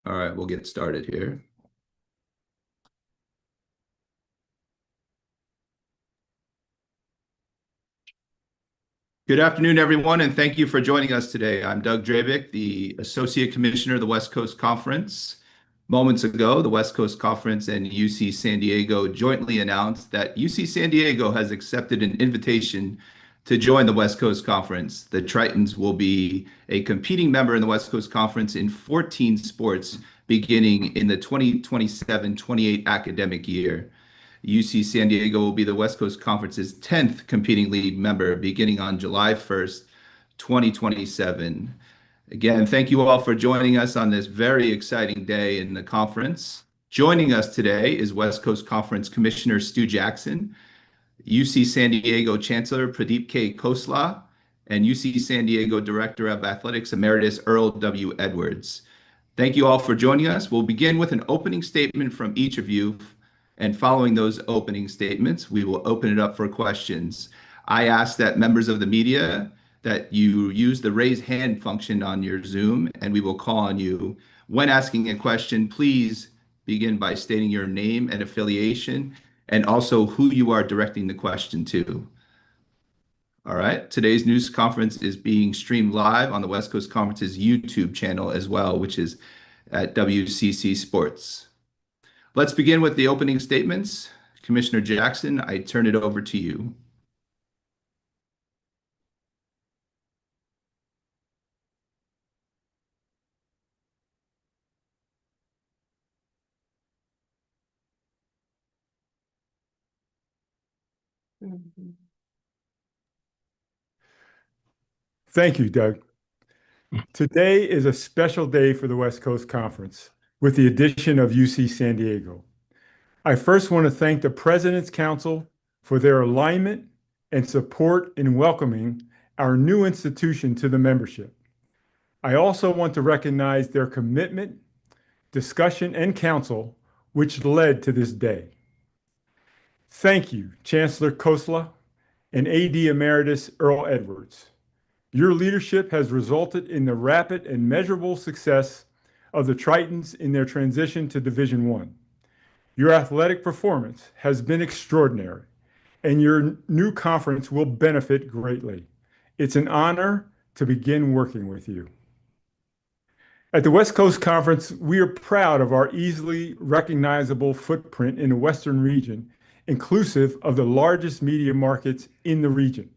All right, we'll get started here. Good afternoon, everyone, and thank you for joining us today. I'm Doug Drabick, the Associate Commissioner of the West Coast Conference. Moments ago, the West Coast Conference and UC San Diego jointly announced that UC San Diego has accepted an invitation to join the West Coast Conference. The Tritons will be a competing member in the West Coast Conference in 14 sports beginning in the 2027-28 academic year. UC San Diego will be the West Coast Conference's 10th competing league member beginning on July 1st, 2027. Again, thank you all for joining us on this very exciting day in the conference. Joining us today is West Coast Conference Commissioner Stu Jackson, UC San Diego Chancellor Pradeep K. Khosla, and UC San Diego Director of Athletics Emeritus Earl W. Edwards. Thank you all for joining us. We'll begin with an opening statement from each of you, and following those opening statements, we will open it up for questions. I ask that members of the media that you use the raise hand function on your Zoom, and we will call on you. When asking a question, please begin by stating your name and affiliation, and also who you are directing the question to. All right, today's news conference is being streamed live on the West Coast Conference's YouTube channel as well, which is at WCC Sports. Let's begin with the opening statements. Commissioner Jackson, I turn it over to you. Thank you, Doug. Today is a special day for the West Coast Conference with the addition of UC San Diego. I first want to thank the President's Council for their alignment and support in welcoming our new institution to the membership. I also want to recognize their commitment, discussion, and counsel, which led to this day. Thank you, Chancellor Khosla and AD Emeritus Earl Edwards. Your leadership has resulted in the rapid and measurable success of the Tritons in their transition to Division I. Your athletic performance has been extraordinary, and your new conference will benefit greatly. It's an honor to begin working with you. At the West Coast Conference, we are proud of our easily recognizable footprint in the Western region, inclusive of the largest media markets in the region.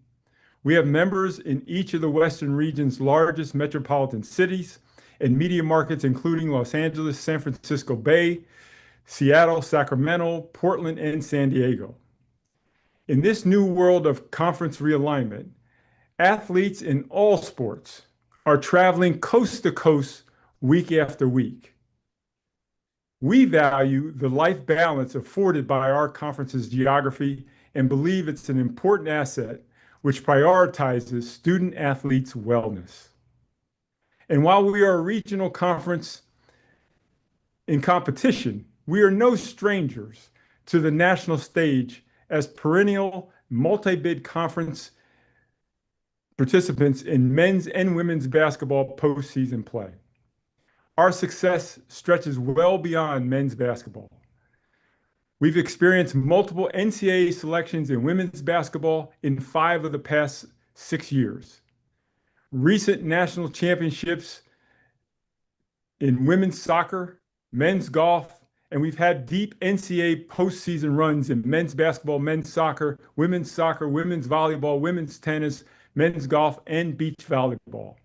We have members in each of the Western region's largest metropolitan cities and media markets, including Los Angeles, San Francisco Bay, Seattle, Sacramento, Portland, and San Diego. In this new world of conference realignment, athletes in all sports are traveling coast to coast week after week. We value the life balance afforded by our conference's geography and believe it's an important asset which prioritizes student athletes' wellness. And while we are a regional conference in competition, we are no strangers to the national stage as perennial multi-bid conference participants in men's and women's basketball postseason play. Our success stretches well beyond men's basketball. We've experienced multiple NCAA selections in women's basketball in 5 of the past 6 years. Recent national championships in women's soccer, men's golf, and we've had deep NCAA postseason runs in men's basketball, men's soccer, women's volleyball, women's tennis, men's golf, and beach volleyball.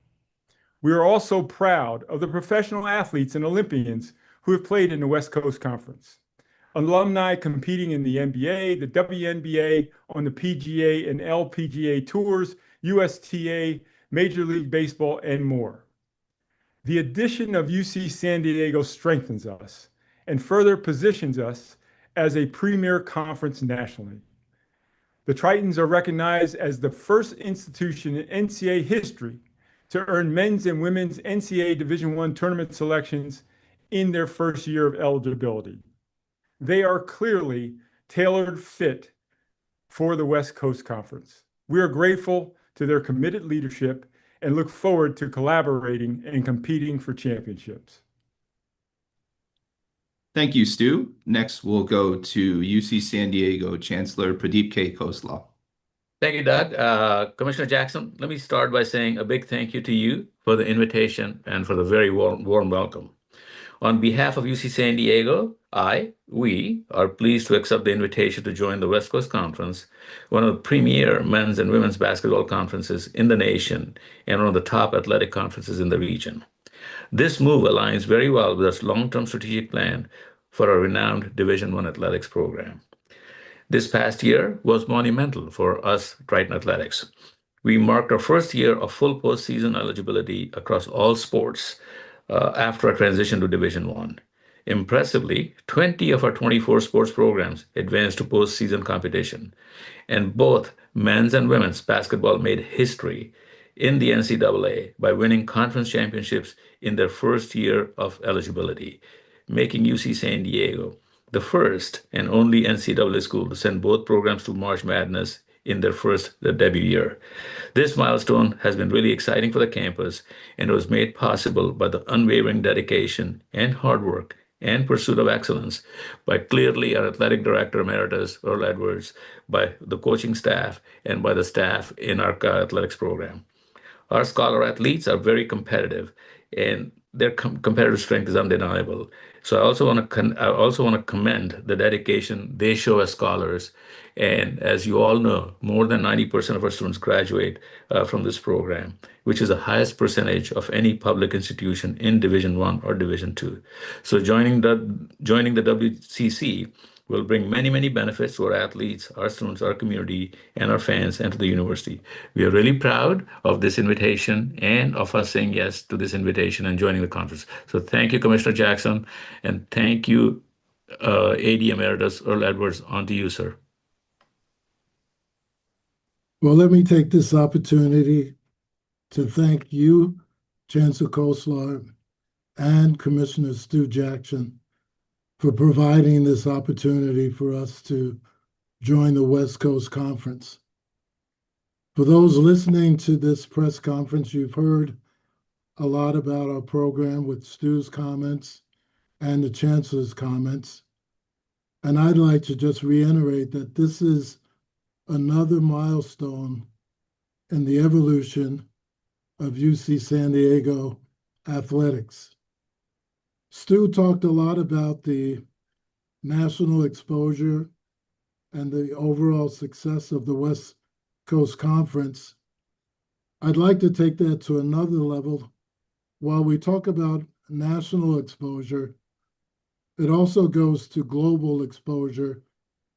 We are also proud of the professional athletes and Olympians who have played in the West Coast Conference. Alumni competing in the NBA, the WNBA, on the PGA and LPGA tours, USTA, Major League Baseball, and more. The addition of UC San Diego strengthens us and further positions us as a premier conference nationally. The Tritons are recognized as the first institution in NCAA history to earn men's and women's NCAA Division I tournament selections in their first year of eligibility. They are clearly tailored fit for the West Coast Conference. We are grateful to their committed leadership and look forward to collaborating and competing for championships. Thank you, Stu. Next, we'll go to UC San Diego Chancellor Pradeep K. Khosla. Thank you, Doug. Commissioner Jackson, let me start by saying a big thank you to you for the invitation and for the very warm welcome. On behalf of UC San Diego, we are pleased to accept the invitation to join the West Coast Conference, one of the premier men's and women's basketball conferences in the nation and one of the top athletic conferences in the region. This move aligns very well with our long-term strategic plan for our renowned Division I athletics program. This past year was monumental for us Triton Athletics. We marked our first year of full postseason eligibility across all sports after a transition to Division I. Impressively, 20 of our 24 sports programs advanced to postseason competition, and both men's and women's basketball made history in the NCAA by winning conference championships in their first year of eligibility, making UC San Diego the first and only NCAA school to send both programs to March Madness in their first debut year. This milestone has been really exciting for the campus and was made possible by the unwavering dedication and hard work and pursuit of excellence by clearly our athletic director emeritus, Earl Edwards, by the coaching staff, and by the staff in our athletics program. Our scholar athletes are very competitive, and their competitive strength is undeniable. So I also want to commend the dedication they show as scholars. And as you all know, more than 90% of our students graduate from this program, which is the highest percentage of any public institution in Division I or Division II. So joining the WCC will bring many, many benefits to our athletes, our students, our community, and our fans, and to the university. We are really proud of this invitation and of us saying yes to this invitation and joining the conference. So thank you, Commissioner Jackson, and thank you, AD Emeritus Earl Edwards. On to you, sir. Well, let me take this opportunity to thank you, Chancellor Khosla, and Commissioner Stu Jackson for providing this opportunity for us to join the West Coast Conference. For those listening to this press conference, you've heard a lot about our program with Stu's comments and the Chancellor's comments. And I'd like to just reiterate that this is another milestone in the evolution of UC San Diego athletics. Stu talked a lot about the national exposure and the overall success of the West Coast Conference. I'd like to take that to another level. While we talk about national exposure, it also goes to global exposure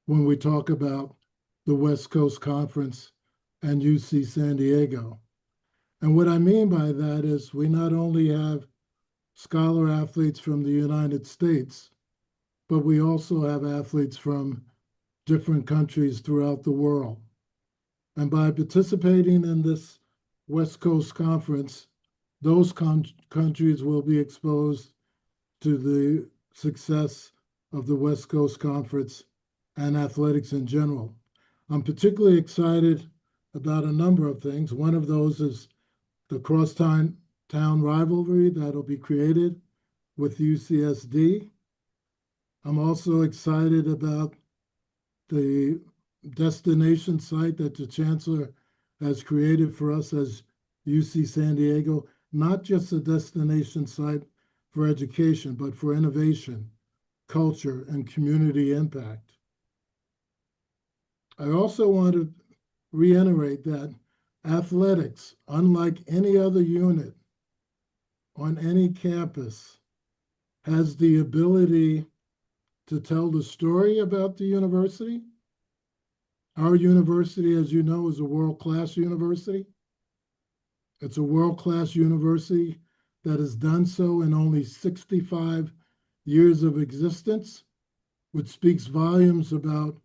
when we talk about the West Coast Conference and UC San Diego. And what I mean by that is we not only have scholar athletes from the United States, but we also have athletes from different countries throughout the world. And by participating in this West Coast Conference, those countries will be exposed to the success of the West Coast Conference and athletics in general. I'm particularly excited about a number of things. One of those is the crosstown rivalry that'll be created with UCSD. I'm also excited about the destination site that the Chancellor has created for us as UC San Diego, not just a destination site for education, but for innovation, culture, and community impact. I also want to reiterate that athletics, unlike any other unit on any campus, has the ability to tell the story about the university. Our university, as you know, is a world-class university. It's a world-class university that has done so in only 65 years of existence, which speaks volumes about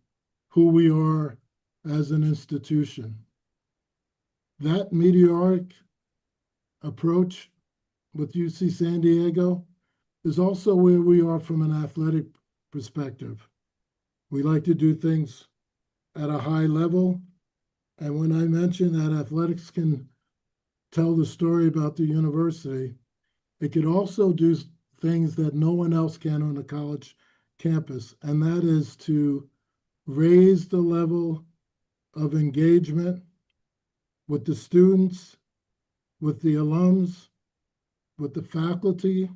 who we are as an institution. That meteoric approach with UC San Diego is also where we are from an athletic perspective. We like to do things at a high level. And when I mention that athletics can tell the story about the university, it could also do things that no one else can on a college campus, and that is to raise the level of engagement with the students, with the alums, with the faculty,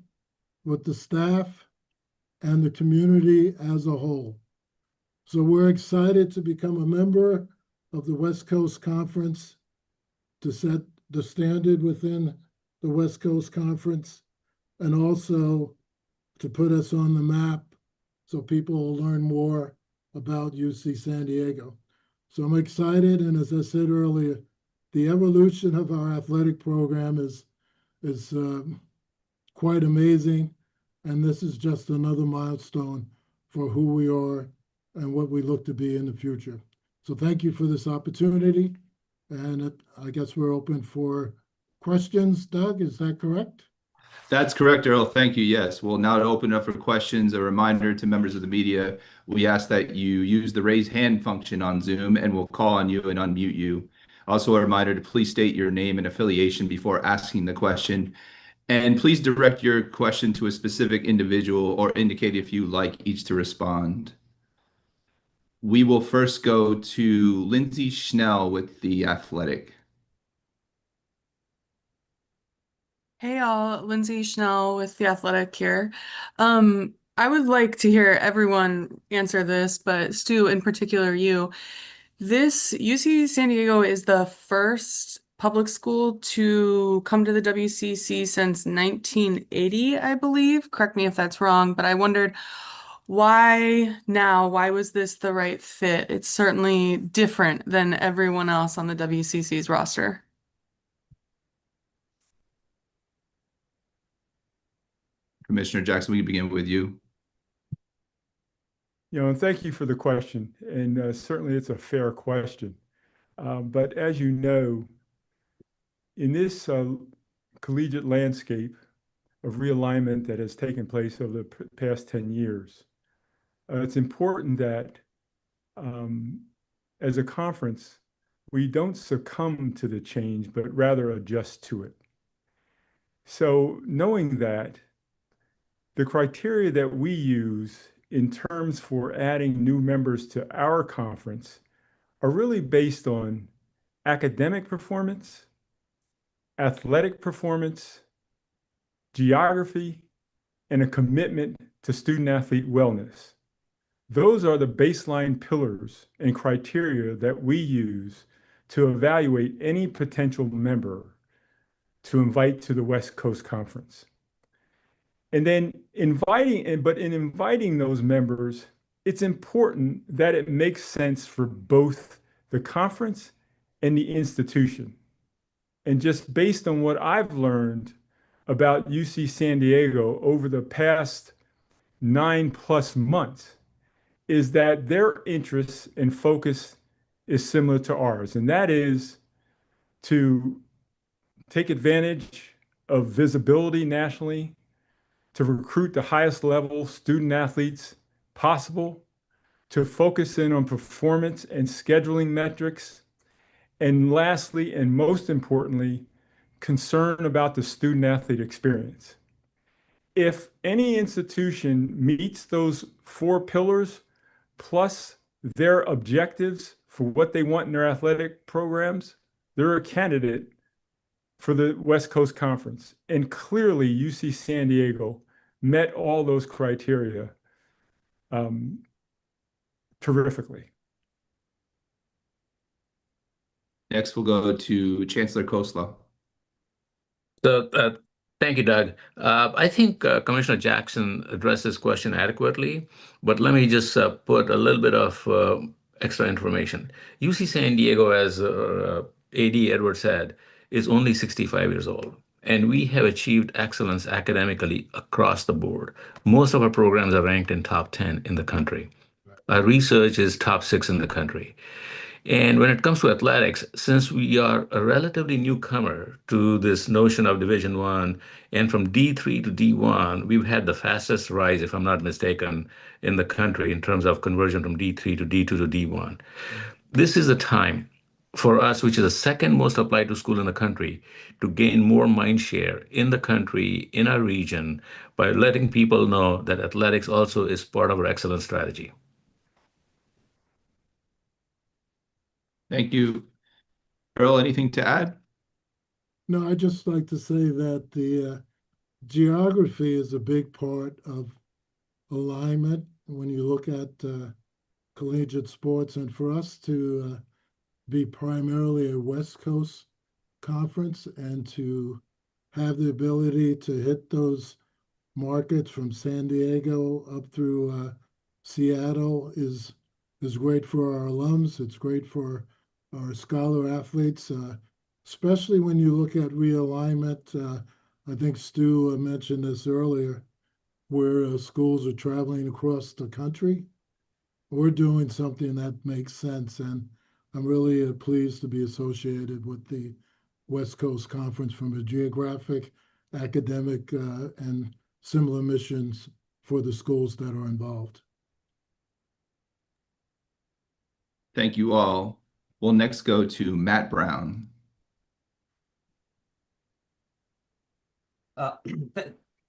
with the staff, and the community as a whole. So we're excited to become a member of the West Coast Conference, to set the standard within the West Coast Conference, and also to put us on the map so people will learn more about UC San Diego. So I'm excited, and as I said earlier, the evolution of our athletic program is quite amazing, and this is just another milestone for who we are and what we look to be in the future. So thank you for this opportunity, and I guess we're open for questions. Doug, is that correct? That's correct, Earl. Thank you. Yes, we'll now open up for questions. A reminder to members of the media, we ask that you use the raise hand function on Zoom, and we'll call on you and unmute you. Also, a reminder to please state your name and affiliation before asking the question. And please direct your question to a specific individual or indicate if you like each to respond. We will first go to Lindsay Schnell with The Athletic. Hey all, Lindsay Schnell with The Athletic here. I would like to hear everyone answer this, but Stu, in particular, you. This UC San Diego is the first public school to come to the WCC since 1980, I believe. Correct me if that's wrong, but I wondered why now? Why was this the right fit? It's certainly different than everyone else on the WCC's roster. Commissioner Jackson, we can begin with you. And thank you for the question. And certainly it's a fair question. But as you know, in this collegiate landscape of realignment that has taken place over the past 10 years, it's important that as a conference, we don't succumb to the change, but rather adjust to it. So knowing that, the criteria that we use in terms for adding new members to our conference are really based on academic performance, athletic performance, geography, and a commitment to student athlete wellness. Those are the baseline pillars and criteria that we use to evaluate any potential member to invite to the West Coast Conference. And then in inviting those members, it's important that it makes sense for both the conference and the institution. And just based on what I've learned about UC San Diego over the past 9+ months, is that their interests and focus is similar to ours, and that is to take advantage of visibility nationally, to recruit the highest level student athletes possible, to focus in on performance and scheduling metrics, and lastly, and most importantly, concern about the student athlete experience. If any institution meets those 4 pillars, plus their objectives for what they want in their athletic programs, they're a candidate for the West Coast Conference. And clearly, UC San Diego met all those criteria terrifically. Next, we'll go to Chancellor Koslaw. So thank you, Doug. I think Commissioner Jackson addressed this question adequately, but let me just put a little bit of extra information. UC San Diego, as AD Edward said, is only 65 years old, and we have achieved excellence academically across the board. Most of our programs are ranked in top 10 in the country. Our research is top 6 in the country. And when it comes to athletics, since we are a relatively newcomer to this notion of Division I, and from D3 to D1, we've had the fastest rise, if I'm not mistaken, in the country in terms of conversion from D3 to D2 to D1. This is a time for us, which is the second most applied to school in the country, to gain more mind share in the country, in our region, by letting people know that athletics also is part of our excellence strategy. Thank you. Earl, anything to add? No, I'd just like to say that the geography is a big part of alignment when you look at collegiate sports. And for us to be primarily a West Coast conference and to have the ability to hit those markets from San Diego up through Seattle is great for our alums. It's great for our scholar athletes, especially when you look at realignment. I think Stu mentioned this earlier, where schools are traveling across the country. We're doing something that makes sense, and I'm really pleased to be associated with the West Coast Conference from a geographic, academic, and similar missions for the schools that are involved. Thank you all. We'll next go to Matt Brown.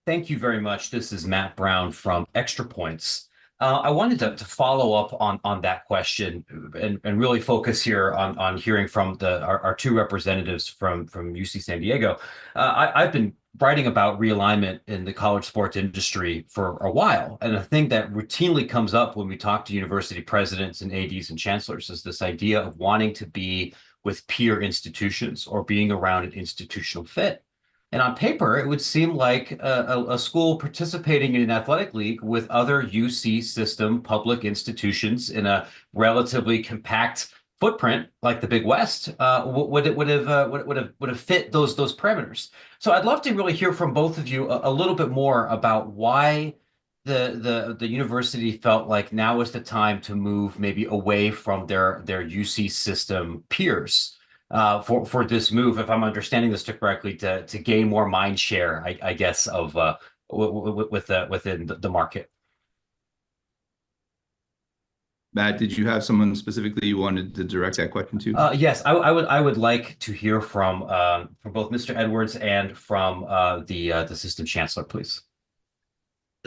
Thank you very much. This is Matt Brown from Extra Points. I wanted to follow up on that question and really focus here on hearing from our two representatives from UC San Diego. I've been writing about realignment in the college sports industry for a while, and a thing that routinely comes up when we talk to university presidents and ADs and chancellors is this idea of wanting to be with peer institutions or being around an institutional fit. And on paper, it would seem like a school participating in an athletic league with other UC system public institutions in a relatively compact footprint like the Big West would have fit those parameters. So I'd love to really hear from both of you a little bit more about why the university felt like now is the time to move maybe away from their UC system peers. For this move, if I'm understanding this correctly, to gain more mind share, I guess, of within the market. Matt, did you have someone specifically you wanted to direct that question to? Yes, I would like to hear from both Mr. Edwards and from the system chancellor, please.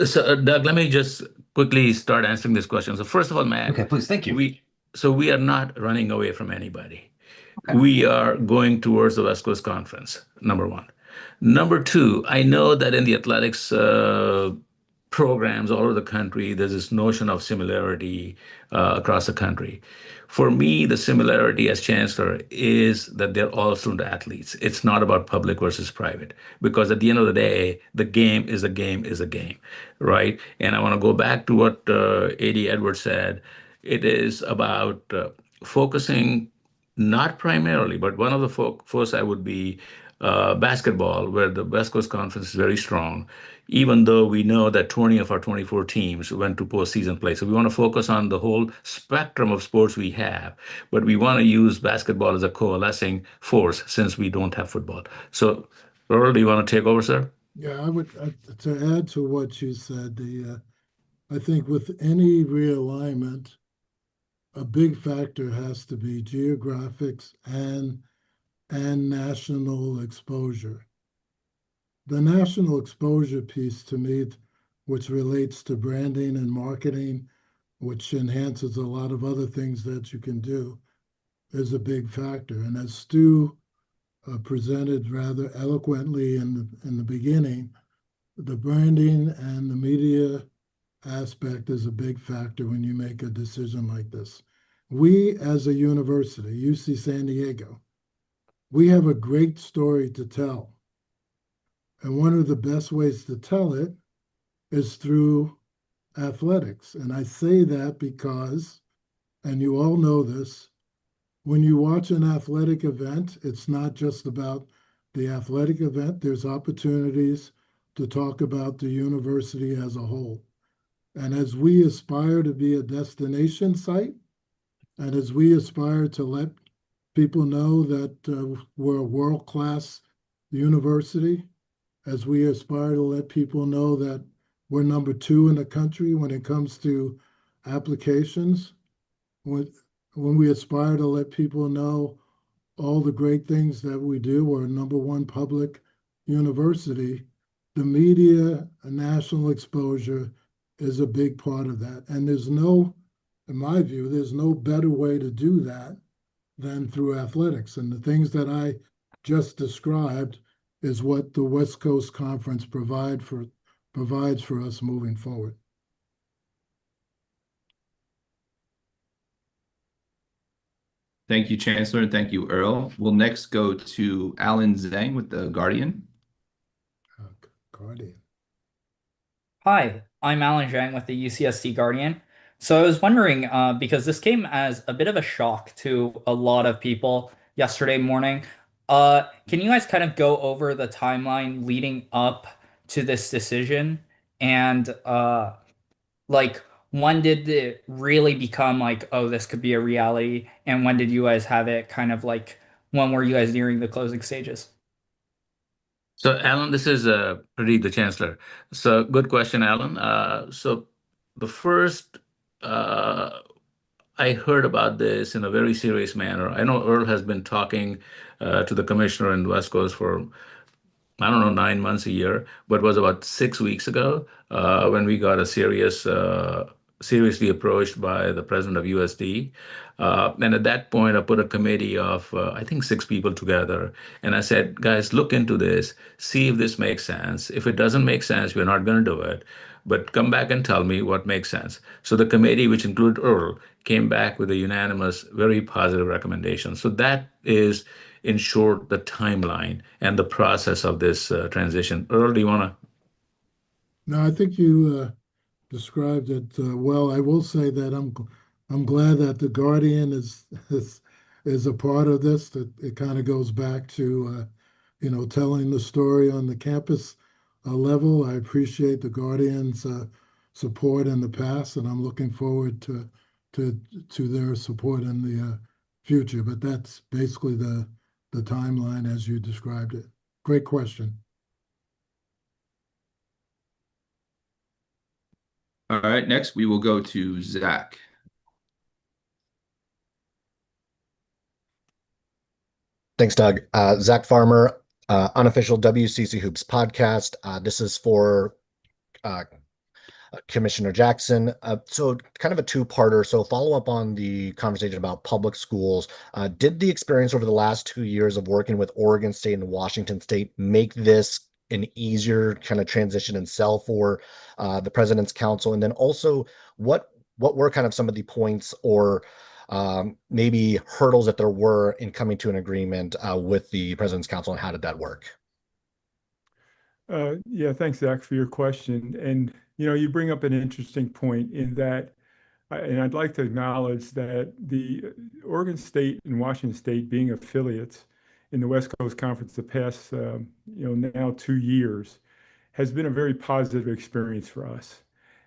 So, Doug, let me just quickly start answering this question. So, first of all, Matt, okay, please, thank you. We are not running away from anybody. Okay. We are going towards the West Coast Conference, number one. Number two, I know that in the athletics programs all over the country, there's this notion of similarity across the country. For me, the similarity as chancellor is that they're all student athletes. It's not about public versus private, because at the end of the day, the game is a game is a game, right? And I want to go back to what A.D. Edwards said. It is about focusing not primarily, but one of the first I would be basketball, where the West Coast Conference is very strong, even though we know that 20 of our 24 teams went to postseason play. So we want to focus on the whole spectrum of sports we have, but we want to use basketball as a coalescing force since we don't have football. So, Earl, do you want to take over, sir? Yeah, I would to add to what you said. I think with any realignment, a big factor has to be geographics and national exposure. The national exposure piece to me, which relates to branding and marketing, which enhances a lot of other things that you can do, is a big factor. And as Stu presented rather eloquently in the beginning, the branding and the media aspect is a big factor when you make a decision like this. We, as a university, UC San Diego, we have a great story to tell. And one of the best ways to tell it is through athletics. And I say that because, and you all know this, when you watch an athletic event, it's not just about the athletic event. There's opportunities to talk about the university as a whole. And as we aspire to be a destination site, and as we aspire to let people know that we're a world-class university, as we aspire to let people know that we're number 2 in the country when it comes to applications, when we aspire to let people know all the great things that we do. We're a #1 public university. The media and national exposure is a big part of that. And in my view, there's no better way to do that than through athletics. And the things that I just described is what the West Coast Conference provides for us moving forward. Thank you, Chancellor, and thank you, Earl. We'll next go to Alan Zhang with the Guardian. Guardian. Hi, I'm Alan Zhang with the UCSD Guardian. So I was wondering, because this came as a bit of a shock to a lot of people yesterday morning, can you guys kind of go over the timeline leading up to this decision? And like, when did it really become like, oh, this could be a reality? And when did you guys have it kind of like, when were you guys nearing the closing stages? So, Alan, this is Pradeep, the Chancellor. So, good question, Alan. So, the first I heard about this in a very serious manner. I know Earl has been talking to the commissioner in West Coast for, I don't know, 9 months, a year, but it was about 6 weeks ago when we got seriously approached by the president of USD. And at that point, I put a committee of, I think, 6 people together. And I said, guys, look into this, see if this makes sense. If it doesn't make sense, we're not going to do it. But come back and tell me what makes sense. So the committee, which included Earl, came back with a unanimous, very positive recommendation. So that is, in short, the timeline and the process of this transition. Earl, do you want to? No, I think you described it well. I will say that I'm glad that the Guardian is a part of this. That it kind of goes back to telling the story on the campus level. I appreciate the Guardian's support in the past, and I'm looking forward to their support in the future. But that's basically the timeline as you described it. Great question. All right, next we will go to Zach. Thanks, Doug. Zach Farmer, unofficial WCC Hoops podcast. This is for Commissioner Jackson. So kind of a two-parter. So follow up on the conversation about public schools. Did the experience over the last 2 years of working with Oregon State and Washington State make this an easier kind of transition and sell for the President's Council? And then also, what were kind of some of the points or maybe hurdles that there were in coming to an agreement with the President's Council, and how did that work? Yeah, thanks, Zach, for your question. And you bring up an interesting point in that, and I'd like to acknowledge that the Oregon State and Washington State being affiliates in the West Coast Conference the past, now 2 years, has been a very positive experience for us.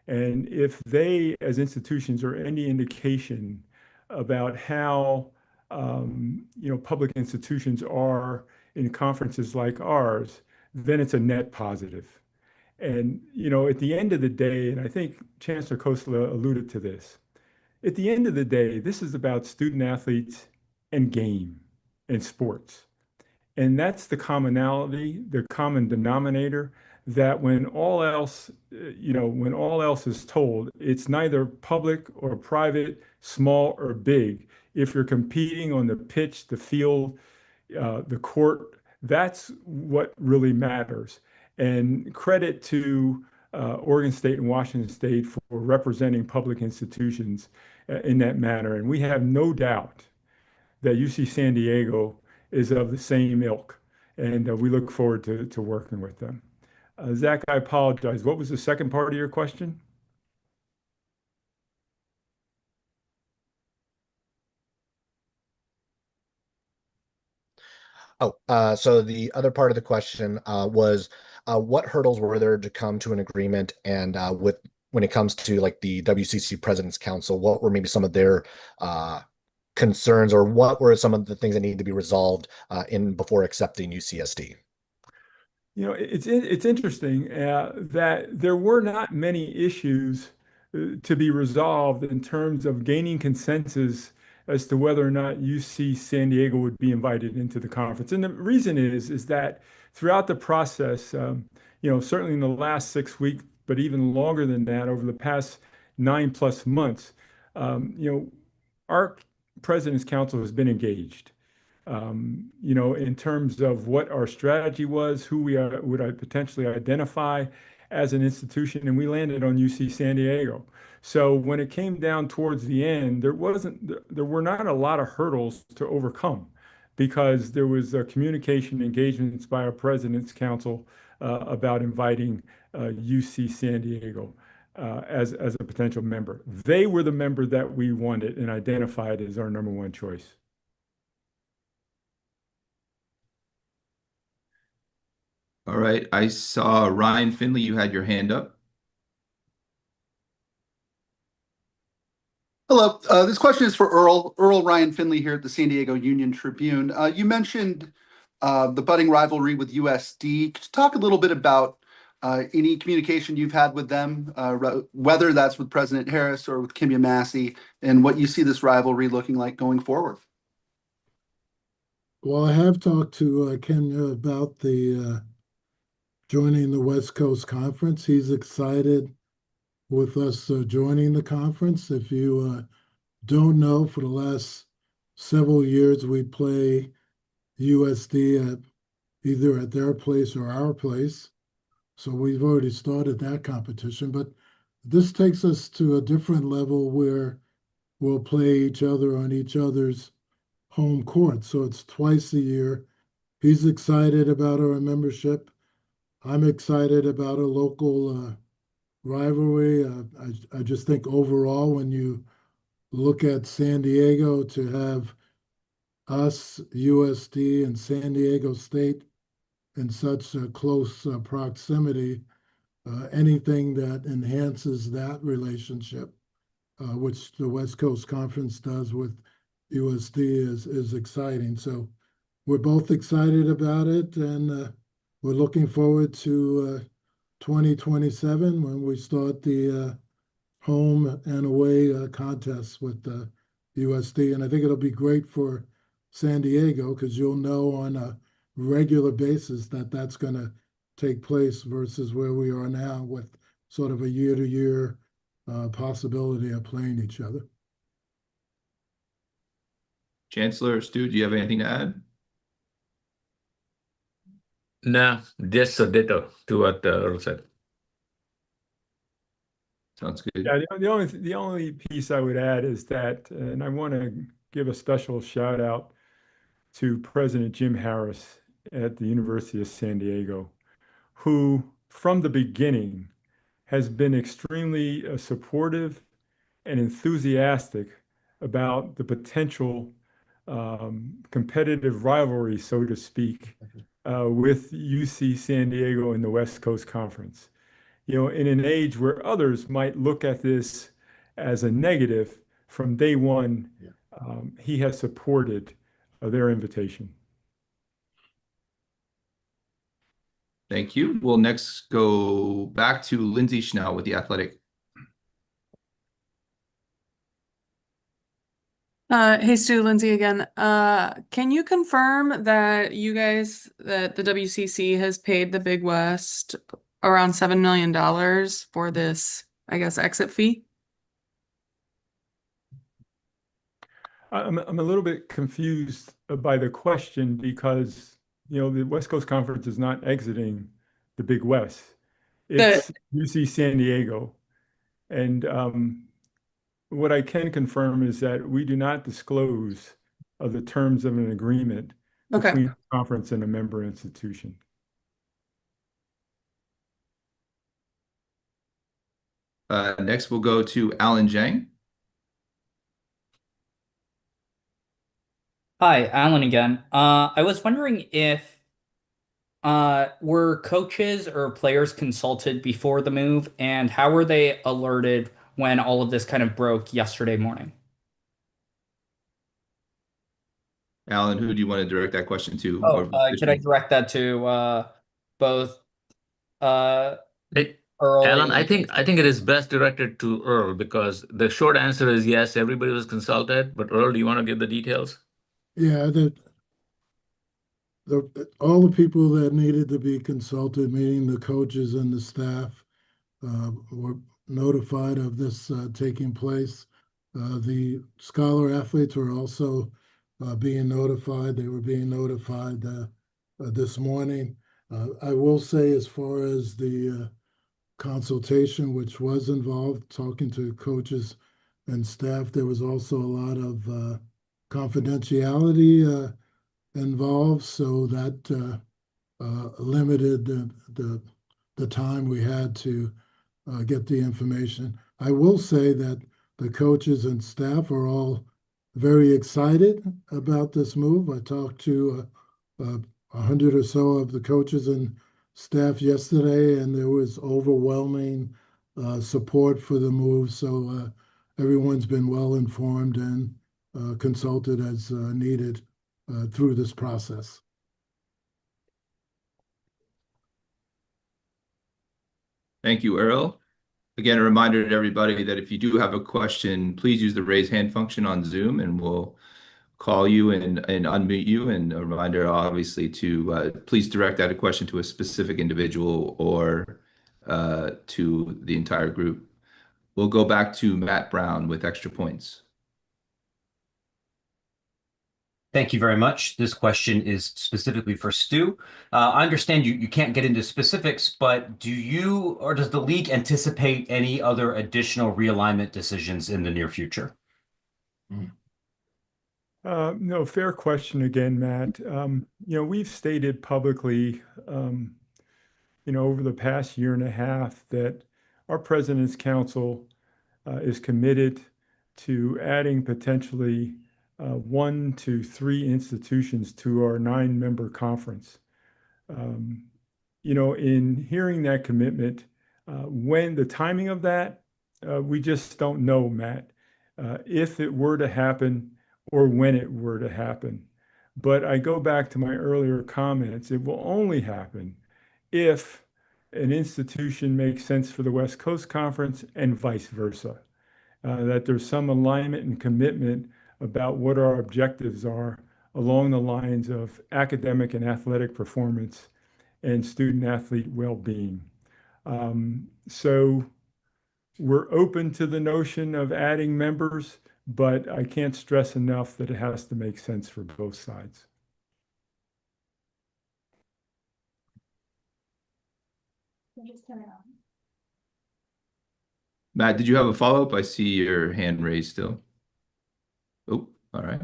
And if they, as institutions, are any indication about how, public institutions are in conferences like ours, then it's a net positive. And, at the end of the day, and I think Chancellor Kosla alluded to this, at the end of the day, this is about student athletes and game and sports. And that's the commonality, the common denominator, that when all else, when all else is told, it's neither public or private, small or big. If you're competing on the pitch, the field, the court, that's what really matters. And credit to Oregon State and Washington State for representing public institutions in that manner. And we have no doubt that UC San Diego is of the same ilk. And we look forward to working with them. Zach, I apologize. What was the second part of your question? So the other part of the question was what hurdles were there to come to an agreement? And when it comes to like the WCC President's Council, what were maybe some of their concerns, or what were some of the things that needed to be resolved in before accepting UCSD? It's interesting that there were not many issues to be resolved in terms of gaining consensus as to whether or not UC San Diego would be invited into the conference. And the reason is that throughout the process, certainly in the last 6 weeks, but even longer than that, over the past 9+ months, our President's Council has been engaged. In terms of what our strategy was, who would I potentially identify as an institution, and we landed on UC San Diego. So when it came down towards the end, there were not a lot of hurdles to overcome because there was communication engagements by our President's Council about inviting UC San Diego as a potential member. They were the member that we wanted and identified as our number one choice. All right. I saw Ryan Finley, you had your hand up. Hello. This question is for Earl. Earl Ryan Finley here at the San Diego Union Tribune. You mentioned the budding rivalry with USD. Could you talk a little bit about any communication you've had with them, whether that's with President Harris or with Kimya Massey, and what you see this rivalry looking like going forward? Well, I have talked to Kenya about the joining the West Coast Conference. He's excited with us joining the conference. If you don't know, for the last several years, we play USD either at their place or our place. So we've already started that competition. But this takes us to a different level where we'll play each other on each other's home court. So it's twice a year. He's excited about our membership. I'm excited about a local rivalry. I just think overall, when you look at San Diego, to have us, USD, and San Diego State in such a close proximity, anything that enhances that relationship, which the West Coast Conference does with USD, is exciting. So we're both excited about it, and we're looking forward to 2027 when we start the home and away contests with the USD. And I think it'll be great for San Diego because you'll know on a regular basis that that's going to take place versus where we are now with sort of a year-to-year possibility of playing each other. Chancellor Stu, do you have anything to add? No, just a ditto to what Earl said. Sounds good. Yeah, the only piece I would add is that, and I want to give a special shout out to President Jim Harris at the University of San Diego, who from the beginning has been extremely supportive and enthusiastic about the potential competitive rivalry, so to speak, with UC San Diego and the West Coast Conference. In an age where others might look at this as a negative, from day one, he has supported their invitation. Thank you. We'll next go back to Lindsay Schnell with The Athletic. Hey Stu, Lindsay again. Can you confirm that that the WCC has paid the Big West around $7 million for this, I guess, exit fee? I'm a little bit confused by the question because, the West Coast Conference is not exiting the Big West. It's UC San Diego. And what I can confirm is that we do not disclose the terms of an agreement between the conference and a member institution. Next, we'll go to Alan Zhang. Hi, Alan again. I was wondering if were coaches or players consulted before the move, and how were they alerted when all of this kind of broke yesterday morning? Alan, who do you want to direct that question to? Can I direct that to both? Hey, Earl Alan, and I think it is best directed to Earl because the short answer is yes, everybody was consulted. But Earl, do you want to give the details? Yeah, all the people that needed to be consulted, meaning the coaches and the staff, were notified of this taking place. The scholar athletes were also being notified. They were being notified this morning. I will say, as far as the consultation, which was involved, talking to coaches and staff, there was also a lot of confidentiality involved, so that limited the time we had to get the information. I will say that the coaches and staff are all very excited about this move. I talked to 100 or so of the coaches and staff yesterday, and there was overwhelming support for the move. So everyone's been well informed and consulted as needed through this process. Thank you, Earl. Again, a reminder to everybody that if you do have a question, please use the raise hand function on Zoom and we'll call you and unmute you. And a reminder, obviously, to please direct that question to a specific individual or to the entire group. We'll go back to Matt Brown with Extra Points. Thank you very much. This question is specifically for Stu. I understand you can't get into specifics, but do you or does the league anticipate any other additional realignment decisions in the near future? No, fair question again, Matt. We've stated publicly, over the past year and a half that our President's Council is committed to adding potentially 1 to 3 institutions to our 9-member conference. In hearing that commitment, when the timing of that, we just don't know, Matt, if it were to happen or when it were to happen. But I go back to my earlier comments. It will only happen if an institution makes sense for the West Coast Conference and vice versa. That there's some alignment and commitment about what our objectives are along the lines of academic and athletic performance and student athlete well-being. So we're open to the notion of adding members, but I can't stress enough that it has to make sense for both sides. Just turn it on. Matt, did you have a follow-up? I see your hand raised still. Oh, all right.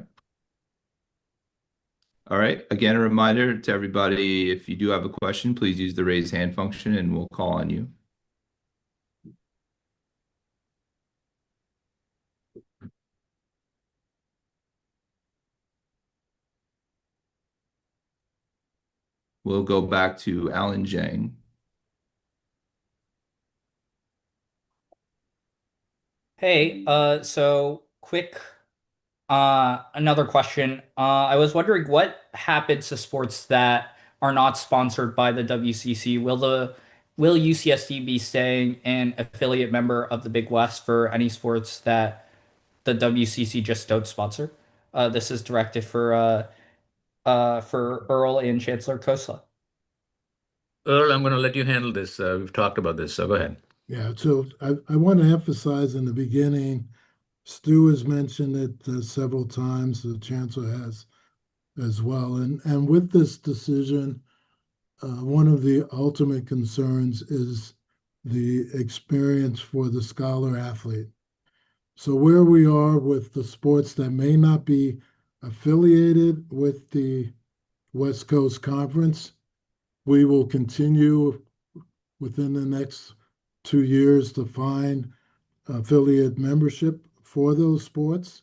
All right. Again, a reminder to everybody, if you do have a question, please use the raise hand function and we'll call on you. We'll go back to Alan Zhang. Hey, so quick, another question. I was wondering what happens to sports that are not sponsored by the WCC? Will UCSD be staying an affiliate member of the Big West for any sports that the WCC just don't sponsor? This is directed for Earl and Chancellor Khosla. Earl, I'm going to let you handle this. We've talked about this, so go ahead. Yeah, so I want to emphasize in the beginning, Stu has mentioned it several times, the chancellor has as well. And with this decision, one of the ultimate concerns is the experience for the scholar athlete. So where we are with the sports that may not be affiliated with the West Coast Conference, we will continue within the next 2 years to find affiliate membership for those sports.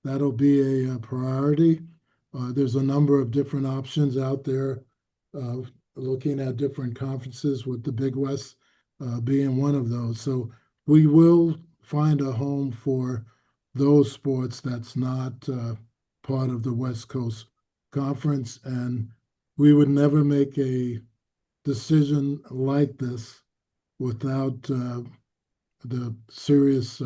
That'll be a priority. There's a number of different options out there, looking at different conferences, with the Big West being one of those. So we will find a home for those sports that's not part of the West Coast Conference, and we would never make a decision like this without the serious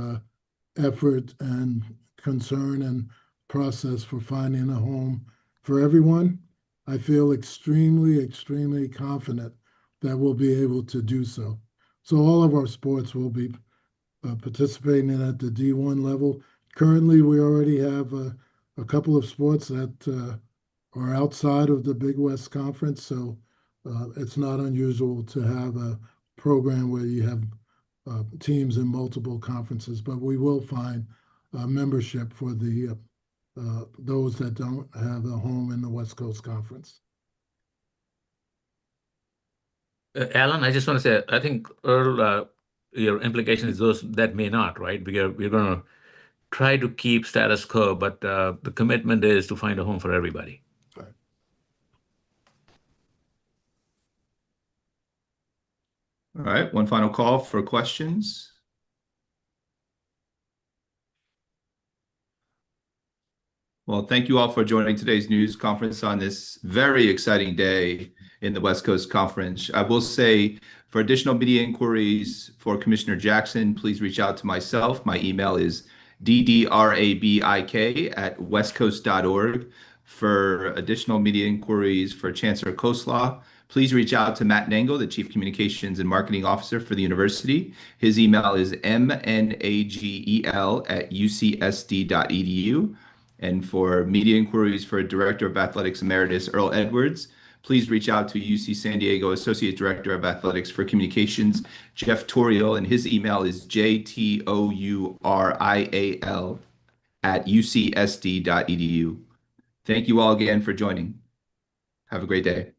effort and concern and process for finding a home for everyone, I feel extremely, extremely confident that we'll be able to do so. So all of our sports will be participating in at the D1 level. Currently, we already have a couple of sports that are outside of the Big West Conference, so it's not unusual to have a program where you have teams in multiple conferences, but we will find membership for the those that don't have a home in the West Coast Conference. Alan, I just want to say, I think Earl, your implication is those that may not, right? Because we're going to try to keep status quo, but the commitment is to find a home for everybody. Right. All right, one final call for questions. Well, thank you all for joining today's news conference on this very exciting day in the West Coast Conference. I will say, for additional media inquiries for Commissioner Jackson, please reach out to myself. My email is ddrabik@westcoast.org. For additional media inquiries for Chancellor Koslaw, please reach out to Matt Nangle, the Chief Communications and Marketing Officer for the university. His email is mnagel@ucsd.edu. And for media inquiries for Director of Athletics Emeritus Earl Edwards, please reach out to UC San Diego Associate Director of Athletics for Communications, Jeff Toriel, and his email is jtourial@ucsd.edu. Thank you all again for joining. Have a great day.